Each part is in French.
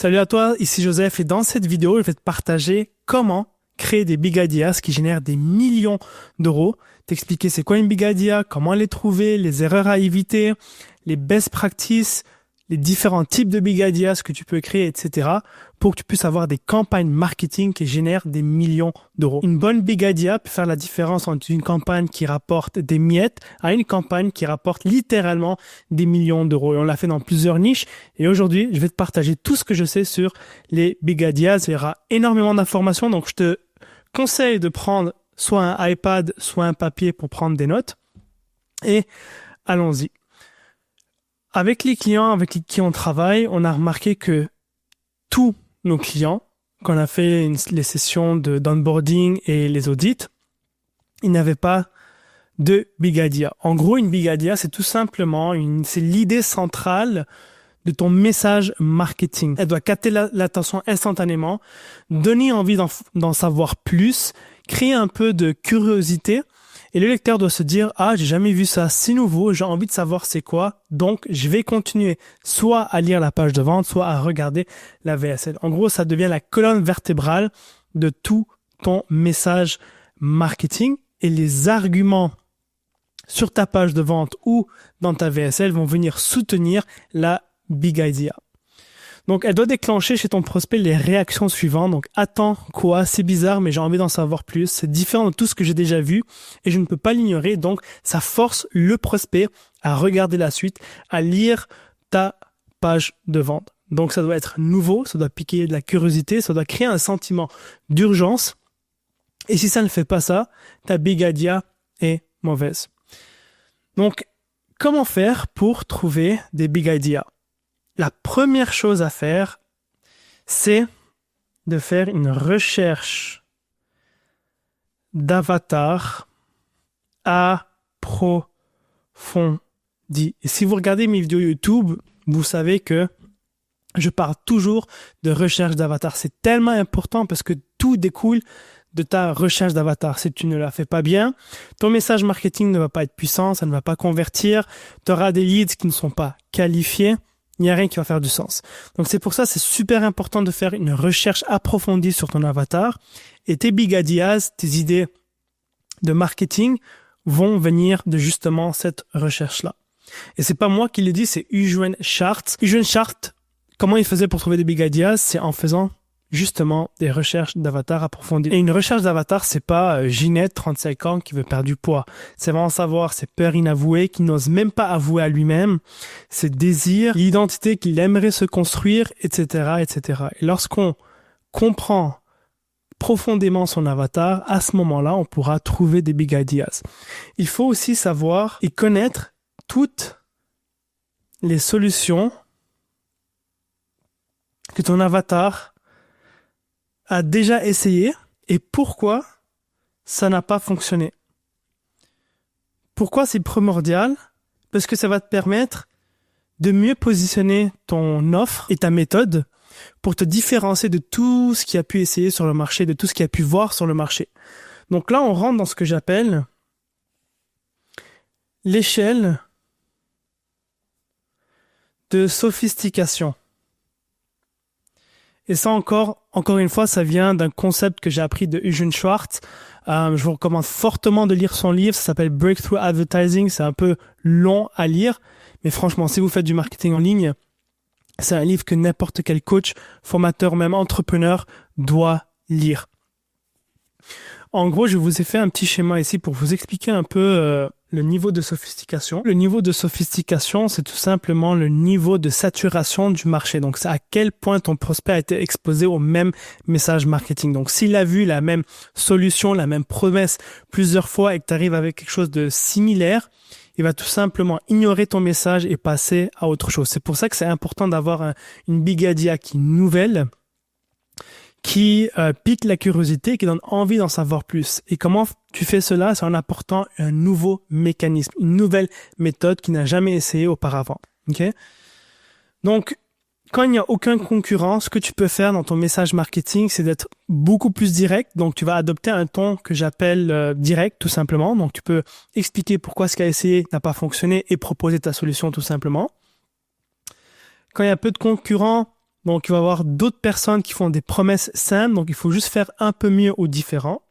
Salut à toi, ici Joseph et dans cette vidéo, je vais te partager comment créer des big ideas qui génèrent des millions d'euros, t'expliquer c'est quoi une big idea, comment les trouver, les erreurs à éviter, les best practices, les différents types de big ideas que tu peux créer, etc. pour que tu puisses avoir des campagnes marketing qui génèrent des millions d'euros. Une bonne big idea peut faire la différence entre une campagne qui rapporte des miettes à une campagne qui rapporte littéralement des millions d'euros. Et on l'a fait dans plusieurs niches. Et aujourd'hui, je vais te partager tout ce que je sais sur les big ideas. Il y aura énormément d'informations, donc je te conseille de prendre soit un iPad, soit un papier pour prendre des notes. Et allons-y. Avec les clients avec qui on travaille, on a remarqué que tous nos clients, quand on a fait les sessions d'onboarding et les audits, ils n'avaient pas de big idea. En gros, une big idea, c'est tout simplement c'est l'idée centrale de ton message marketing. Elle doit capter l'attention instantanément, donner envie d'en savoir plus, créer un peu de curiosité. Et le lecteur doit se dire « Ah, j'ai jamais vu ça, c'est nouveau, j'ai envie de savoir c'est quoi, donc je vais continuer soit à lire la page de vente, soit à regarder la VSL. » En gros, ça devient la colonne vertébrale de tout ton message marketing et les arguments sur ta page de vente ou dans ta VSL vont venir soutenir la big idea. Donc, elle doit déclencher chez ton prospect les réactions suivantes. Donc, attends, quoi? C'est bizarre, mais j'ai envie d'en savoir plus. C'est différent de tout ce que j'ai déjà vu et je ne peux pas l'ignorer. Donc, ça force le prospect à regarder la suite, à lire ta page de vente. Donc, ça doit être nouveau, ça doit piquer de la curiosité, ça doit créer un sentiment d'urgence. Et si ça ne fait pas ça, ta big idea est mauvaise. Donc, comment faire pour trouver des big ideas? La première chose à faire, c'est de faire une recherche d'avatar approfondie. Et si vous regardez mes vidéos YouTube, vous savez que je parle toujours de recherche d'avatar. C'est tellement important parce que tout découle de ta recherche d'avatar. Si tu ne la fais pas bien, ton message marketing ne va pas être puissant, ça ne va pas convertir, tu auras des leads qui ne sont pas qualifiés. Il n'y a rien qui va faire du sens. Donc c'est pour ça c'est super important de faire une recherche approfondie sur ton avatar et tes big ideas, tes idées de marketing vont venir de justement cette recherche-là. Et c'est pas moi qui l'ai dit, c'est Eugene Schwartz. Eugene Schwartz, comment il faisait pour trouver des big ideas? C'est en faisant justement des recherches d'avatar approfondies. Et une recherche d'avatar, c'est pas Ginette, 35 ans, qui veut perdre du poids. C'est vraiment savoir ses peurs inavouées, qui n'ose même pas avouer à lui-même, ses désirs, l'identité qu'il aimerait se construire, etc., etc. Et lorsqu'on comprend profondément son avatar, à ce moment-là, on pourra trouver des big ideas. Il faut aussi savoir et connaître toutes les solutions que ton avatar a déjà essayé et pourquoi ça n'a pas fonctionné. Pourquoi c'est primordial? Parce que ça va te permettre de mieux positionner ton offre et ta méthode pour te différencier de tout ce qui a pu essayer sur le marché, de tout ce qui a pu voir sur le marché. Donc là, on rentre dans ce que j'appelle l'échelle de sophistication. Et ça encore une fois, ça vient d'un concept que j'ai appris de Eugene Schwartz. Je vous recommande fortement de lire son livre. Ça s'appelle Breakthrough Advertising. C'est un peu long à lire. Mais franchement, si vous faites du marketing en ligne, c'est un livre que n'importe quel coach, formateur, même entrepreneur doit lire. En gros, je vous ai fait un petit schéma ici pour vous expliquer un peu le niveau de sophistication. Le niveau de sophistication, c'est tout simplement le niveau de saturation du marché. Donc, c'est à quel point ton prospect a été exposé au même message marketing. Donc, s'il a vu la même solution, la même promesse plusieurs fois et que tu arrives avec quelque chose de similaire, il va tout simplement ignorer ton message et passer à autre chose. C'est pour ça que c'est important d'avoir une big idea qui est nouvelle, qui pique la curiosité, qui donne envie d'en savoir plus. Et comment tu fais cela? C'est en apportant un nouveau mécanisme, une nouvelle méthode qui n'a jamais essayé auparavant. Okay? Donc, quand il n'y a aucun concurrent, ce que tu peux faire dans ton message marketing, c'est d'être beaucoup plus direct. Donc, tu vas adopter un ton que j'appelle direct, tout simplement. Donc, tu peux expliquer pourquoi ce qu'a essayé n'a pas fonctionné et proposer ta solution, tout simplement. Quand il y a peu de concurrents, Donc, il va y avoir d'autres personnes qui font des promesses simples. Donc, il faut juste faire un peu mieux ou différent.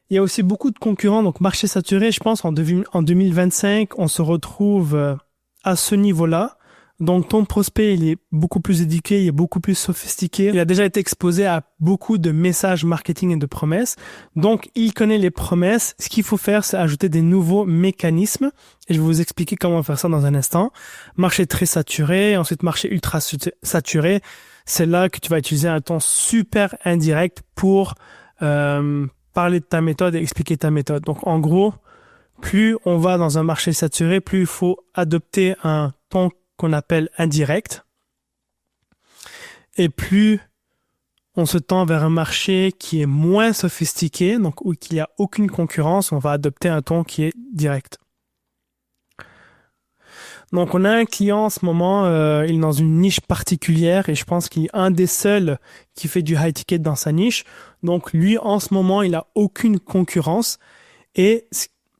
Il y a aussi beaucoup de concurrents. Donc, marché saturé, je pense, en 2025, on se retrouve à ce niveau-là. Donc, ton prospect, il est beaucoup plus éduqué, il est beaucoup plus sophistiqué. Il a déjà été exposé à beaucoup de messages marketing et de promesses. Donc, il connaît les promesses. Ce qu'il faut faire, c'est ajouter des nouveaux mécanismes. Et je vais vous expliquer comment faire ça dans un instant. Marché très saturé, ensuite marché ultra saturé. C'est là que tu vas utiliser un ton super indirect pour parler de ta méthode et expliquer ta méthode. Donc, en gros, plus on va dans un marché saturé, plus il faut adopter un ton qu'on appelle indirect. Et plus on se tend vers un marché qui est moins sophistiqué, donc où il n'y a aucune concurrence, on va adopter un ton qui est direct. Donc on a un client en ce moment, il est dans une niche particulière et je pense qu'il est un des seuls qui fait du high ticket dans sa niche. Donc lui en ce moment, il n'a aucune concurrence et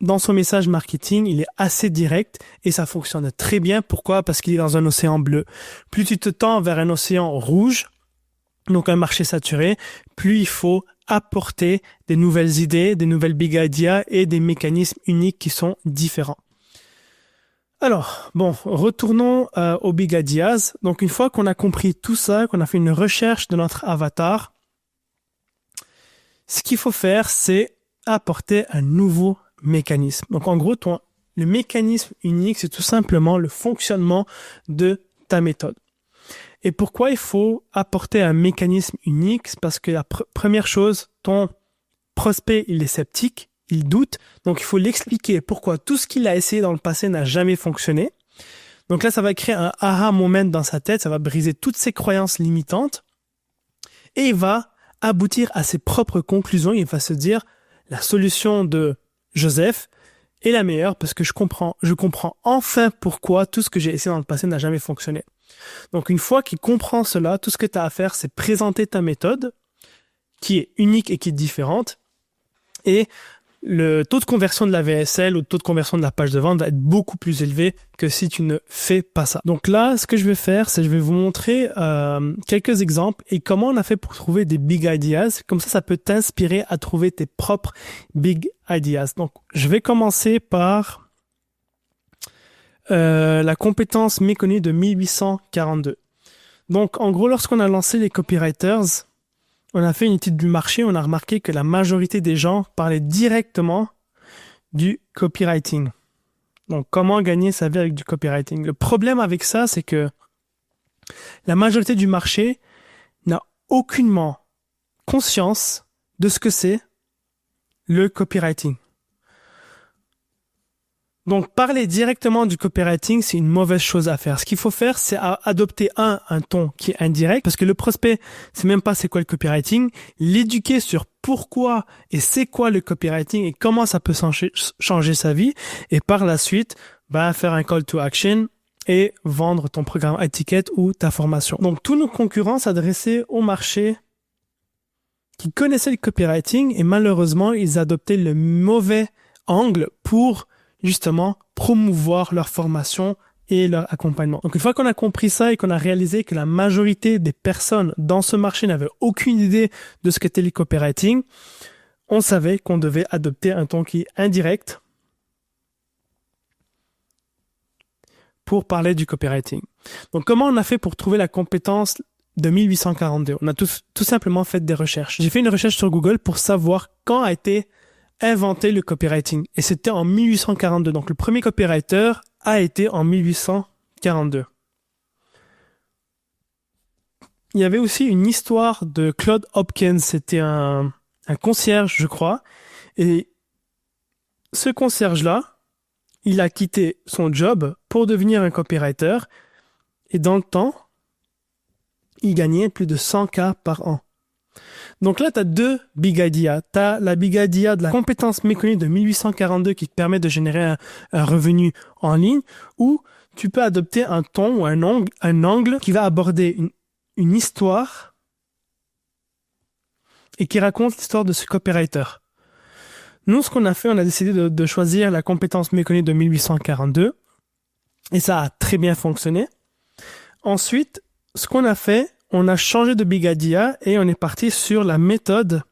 dans son message marketing, il est assez direct et ça fonctionne très bien. Pourquoi? Parce qu'il est dans un océan bleu. Plus tu te tends vers un océan rouge, donc un marché saturé, plus il faut apporter des nouvelles idées, des nouvelles big ideas et des mécanismes uniques qui sont différents. Alors, bon, retournons aux big ideas. Donc une fois qu'on a compris tout ça, qu'on a fait une recherche de notre avatar, ce qu'il faut faire, c'est apporter un nouveau mécanisme. Donc en gros, le mécanisme unique, c'est tout simplement le fonctionnement de ta méthode. Et pourquoi il faut apporter un mécanisme unique? C'est parce que la première chose, ton prospect, il est sceptique, il doute, donc il faut l'expliquer pourquoi tout ce qu'il a essayé dans le passé n'a jamais fonctionné. Donc là, ça va créer un aha moment dans sa tête, ça va briser toutes ses croyances limitantes et il va aboutir à ses propres conclusions. Il va se dire, la solution de Joseph est la meilleure parce que je comprends enfin pourquoi tout ce que j'ai essayé dans le passé n'a jamais fonctionné. Donc une fois qu'il comprend cela, tout ce que tu as à faire, c'est présenter ta méthode qui est unique et qui est différente. Et le taux de conversion de la VSL ou le taux de conversion de la page de vente va être beaucoup plus élevé que si tu ne fais pas ça. Donc là, ce que je vais faire, c'est je vais vous montrer quelques exemples et comment on a fait pour trouver des big ideas. Comme ça peut t'inspirer à trouver tes propres big ideas. Donc, je vais commencer par la compétence méconnue de 1842. Donc, en gros, lorsqu'on a lancé les copywriters, on a fait une étude du marché, on a remarqué que la majorité des gens parlaient directement du copywriting. Donc, comment gagner sa vie avec du copywriting? Le problème avec ça, c'est que la majorité du marché n'a aucunement conscience de ce que c'est le copywriting. Donc, parler directement du copywriting, c'est une mauvaise chose à faire. Ce qu'il faut faire, c'est adopter un ton qui est indirect, parce que le prospect, c'est même pas c'est quoi le copywriting, l'éduquer sur pourquoi et c'est quoi le copywriting et comment ça peut changer sa vie, et par la suite, faire un call to action et vendre ton programme à ticket ou ta formation. Donc, tous nos concurrents s'adressaient au marché qui connaissaient le copywriting et malheureusement, ils adoptaient le mauvais angle pour justement promouvoir leur formation et leur accompagnement. Donc une fois qu'on a compris ça et qu'on a réalisé que la majorité des personnes dans ce marché n'avaient aucune idée de ce qu'était le copywriting, on savait qu'on devait adopter un ton qui est indirect pour parler du copywriting. Donc comment on a fait pour trouver la compétence de 1842? On a tout simplement fait des recherches. J'ai fait une recherche sur Google pour savoir quand a été inventé le copywriting. Et c'était en 1842. Donc, le premier copywriter a été en 1842. Il y avait aussi une histoire de Claude Hopkins. C'était un concierge, je crois. Et ce concierge-là, il a quitté son job pour devenir un copywriter. Et dans le temps, il gagnait plus de 100K par an. Donc là, tu as deux big ideas. Tu as la big idea de la compétence méconnue de 1842 qui te permet de générer un revenu en ligne, ou tu peux adopter un ton ou un angle qui va aborder une histoire et qui raconte l'histoire de ce copywriter. Nous, ce qu'on a fait, on a décidé de choisir la compétence méconnue de 1842 et ça a très bien fonctionné. Ensuite, ce qu'on a fait, on a changé de big idea et on est parti sur la méthode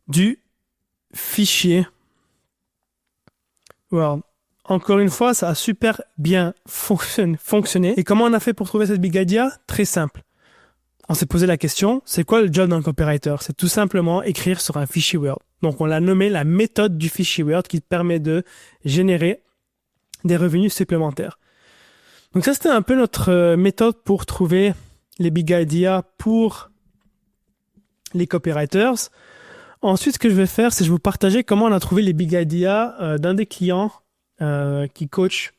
du fichier Word. Encore une fois, ça a super bien fonctionné. Et comment on a fait pour trouver cette big idea? Très simple. On s'est posé la question, c'est quoi le job d'un copywriter? C'est tout simplement écrire sur un fichier Word. Donc, on l'a nommé la méthode du fichier Word qui permet de générer des revenus supplémentaires. Donc, ça, c'était un peu notre méthode pour trouver les big ideas pour les copywriters. Ensuite, ce que je vais faire, c'est je vais vous partager comment on a trouvé les big ideas d'un des clients qui coach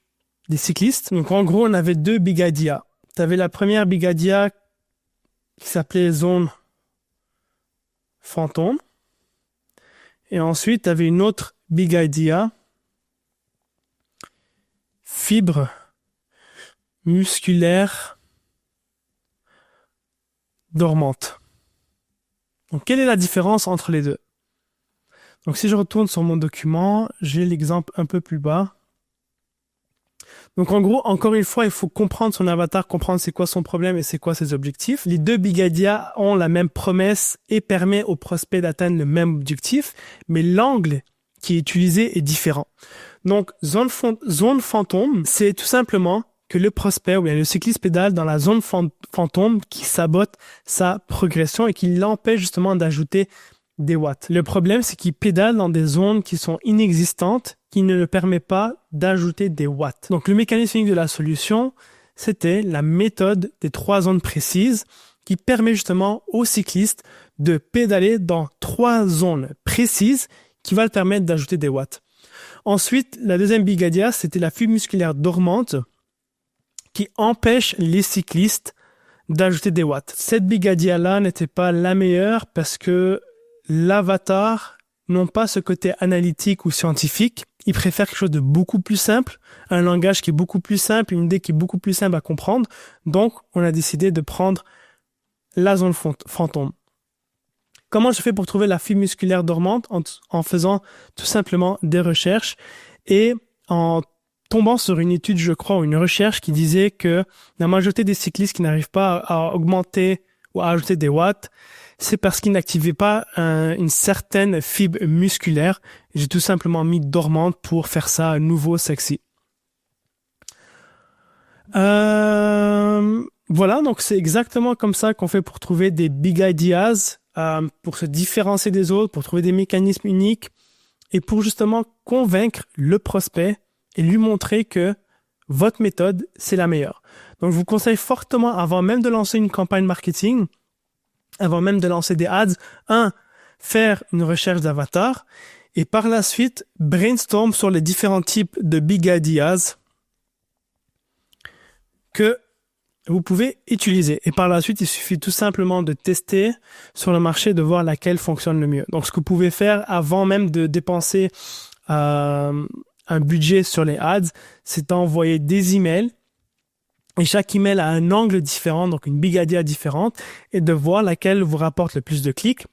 des cyclistes. Donc, en gros, on avait deux big ideas. Tu avais la première big idea qui s'appelait zone fantôme. Et ensuite, tu avais une autre big idea, fibre musculaire dormante. Donc, quelle est la différence entre les deux? Donc, si je retourne sur mon document, j'ai l'exemple un peu plus bas. Donc, en gros, encore une fois, il faut comprendre son avatar, comprendre c'est quoi son problème et c'est quoi ses objectifs. Les deux big ideas ont la même promesse et permet au prospect d'atteindre le même objectif, mais l'angle qui est utilisé est différent. Donc, zone fantôme, c'est tout simplement que le prospect ou bien le cycliste pédale dans la zone fantôme qui sabote sa progression et qui l'empêche justement d'ajouter des watts. Le problème, c'est qu'il pédale dans des zones qui sont inexistantes, qui ne le permet pas d'ajouter des watts. Donc, le mécanisme unique de la solution, c'était la méthode des 3 zones précises qui permet justement au cycliste de pédaler dans 3 zones précises qui va le permettre d'ajouter des watts. Ensuite, la deuxième big idea, c'était la fibre musculaire dormante qui empêche les cyclistes d'ajouter des watts. Cette big idea-là n'était pas la meilleure parce que l'avatar n'ont pas ce côté analytique ou scientifique. Ils préfèrent quelque chose de beaucoup plus simple, un langage qui est beaucoup plus simple, une idée qui est beaucoup plus simple à comprendre. Donc, on a décidé de prendre la zone fantôme. Comment je fais pour trouver la fibre musculaire dormante? En faisant tout simplement des recherches et en tombant sur une étude, je crois, ou une recherche qui disait que la majorité des cyclistes qui n'arrivent pas à augmenter ou à ajouter des watts, c'est parce qu'ils n'activaient pas une certaine fibre musculaire. J'ai tout simplement mis dormante pour faire ça à nouveau sexy. Voilà, donc c'est exactement comme ça qu'on fait pour trouver des big ideas, pour se différencier des autres, pour trouver des mécanismes uniques et pour justement convaincre le prospect et lui montrer que votre méthode, c'est la meilleure. Donc, je vous conseille fortement, avant même de lancer une campagne marketing, avant même de lancer des ads, faire une recherche d'avatar et par la suite, brainstorm sur les différents types de big ideas que vous pouvez utiliser. Et par la suite, il suffit tout simplement de tester sur le marché, de voir laquelle fonctionne le mieux. Donc, ce que vous pouvez faire avant même de dépenser un budget sur les ads, c'est d'envoyer des emails. Et chaque email a un angle différent, donc une big idea différente, et de voir laquelle vous rapporte le plus de clics,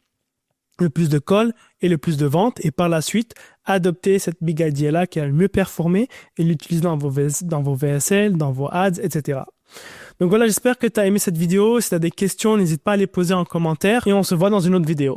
le plus de calls et le plus de ventes. Et par la suite, adopter cette big idea-là qui a le mieux performé et l'utiliser dans vos VSL, dans vos ads, etc. Donc voilà, j'espère que tu as aimé cette vidéo. Si tu as des questions, n'hésite pas à les poser en commentaire et on se voit dans une autre vidéo.